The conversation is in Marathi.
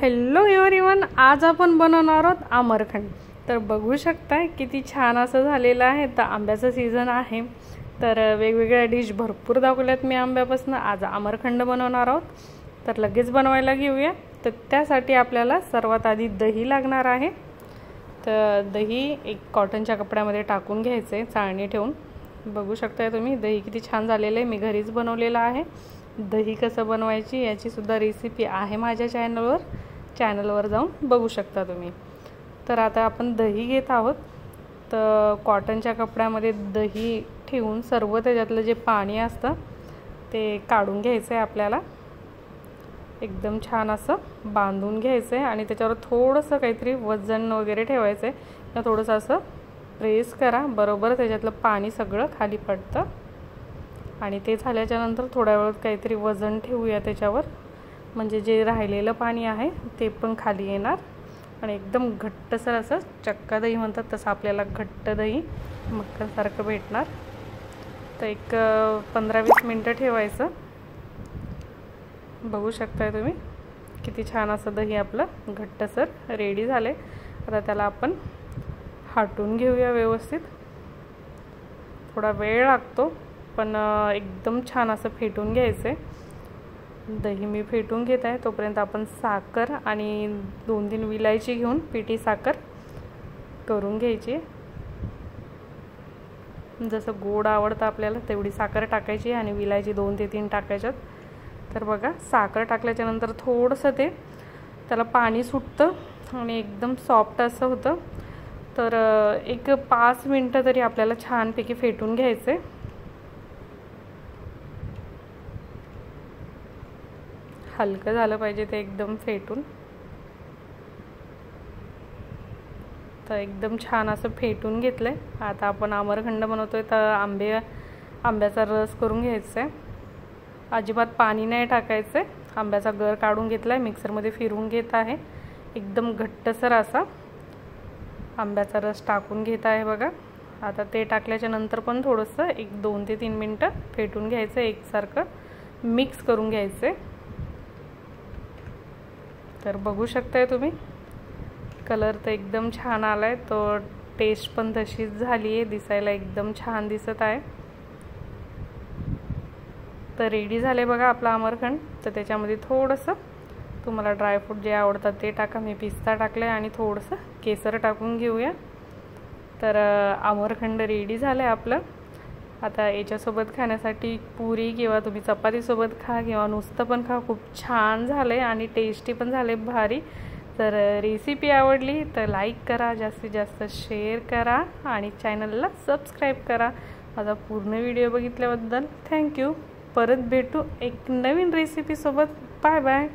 हॅलो एव्हरीवन, आज आपण बनवणार आहोत आमरखंड। तर बघू शकताय किती छान असं झालेलं आहे। तर आंब्याचा सीजन आहे, तर वेगवेगळ्या डिश भरपूर दाखवल्यात मी आंब्यापासून। आज आमरखंड बनवणार आहोत, तर लगेच बनवायला घेऊया। तर त्यासाठी आपल्याला सर्वात आधी दही लागणार आहे। तर दही एक कॉटनच्या कपड्यामध्ये टाकून घ्यायचे चाळणी ठेवून। बघू शकताय तुम्ही दही किती छान झालेलं आहे, मी घरीच बनवलेलं आहे। दही कसं बनवायची याची सुद्धा रेसिपी आहे माझ्या चॅनलवर जाऊन बघू शकता तुम्ही। तर आता आपण दही घेत आहोत। तर कॉटनच्या कपड्यामध्ये दही ठेवून सर्व त्याच्यातलं जे पाणी असतं ते काढून घ्यायचं आहे आपल्याला। एकदम छान असं बांधून घ्यायचं आहे आणि त्याच्यावर थोडंसं काहीतरी वजन वगैरे ठेवायचं आहे, किंवा थोडंसं असं प्रेस करा, बरोबर त्याच्यातलं पाणी सगळं खाली पडतं। आणि ते झाल्याच्या नंतर थोड्या वेळात काहीतरी वजन ठेवूया त्याच्यावर, म्हणजे जे राहिलेलं पाणी आहे ते पण खाली येणार आणि एकदम घट्टसर असं चक्का दही म्हणतात तसं आपल्याला घट्ट दही मक्खनसारखं भेटणार। तर एक 15-20 मिनटं ठेवायचं। बघू शकताय तुम्ही किती छान असं दही आपलं घट्टसर रेडी झाले। आता त्याला आपण हाटून घेऊया व्यवस्थित। थोडा वेळ लागतो, पण एकदम छान असं फेटून घ्यायचे। दही मी फेटून घेत आहे, तोपर्यंत आपण साखर आणि 2-3 विलायची घेऊन पिठी साखर करून घ्यायची। जसं गोड आवडतं आपल्याला तेवढी साखर टाकायची आणि विलायची 2 ते 3 टाकायच्यात। तर बघा साखर टाकल्याच्या नंतर थोडंसं त्याला पाणी सुटतं आणि एकदम सॉफ्ट असं होतं। तर एक 5 मिनटं तरी आपल्याला छानपैकी फेटून घ्यायचे। हलकं झालं पाहिजे ते एकदम फेटून। तर एकदम छान असं फेटून घेतलंय। आता आपण आमरखंड बनवतोय, तर आंब्याचा रस करून घ्यायचा आहे। अजिबात पाणी नाही टाकायचं। आंब्याचा गर काढून घेतलाय, मिक्सरमध्ये फिरवून घेत आहे। एकदम घट्टसर असा आंब्याचा रस टाकून घेत आहे बघा। आता ते टाकल्याच्या नंतर पण थोडंसं एक 2 ते 3 मिनटं फेटून घ्यायचं, एकसारखं मिक्स करून घ्यायचं। तर बघू शकताय तुम्ही कलर तर एकदम छान आलाय, तो टेस्ट पण तशीच झाली आहे, दिसायला एकदम छान दिसत आहे। तर रेडी झाले बघा आपला आमरखंड। तर त्याच्यामध्ये थोडंसं तुम्हाला ड्रायफ्रूट जे आवडतात ते टाका, मी पिस्ता टाकले आणि थोडंसं केसर टाकून घेऊया। तर आमरखंड रेडी झालं आहे आपलं। आता याच्यासोबत खाण्यासाठी पुरी किंवा तुम्ही चपातीसोबत खा किंवा नुसतं पण खा, खूप छान झालं आहे आणि टेस्टी पण झाले भारी। तर रेसिपी आवडली तर लाईक करा, जास्तीत जास्त शेअर करा आणि चॅनलला सबस्क्राईब करा। माझा पूर्ण व्हिडिओ बघितल्याबद्दल थँक्यू। परत भेटू एक नवीन रेसिपीसोबत। Bye bye.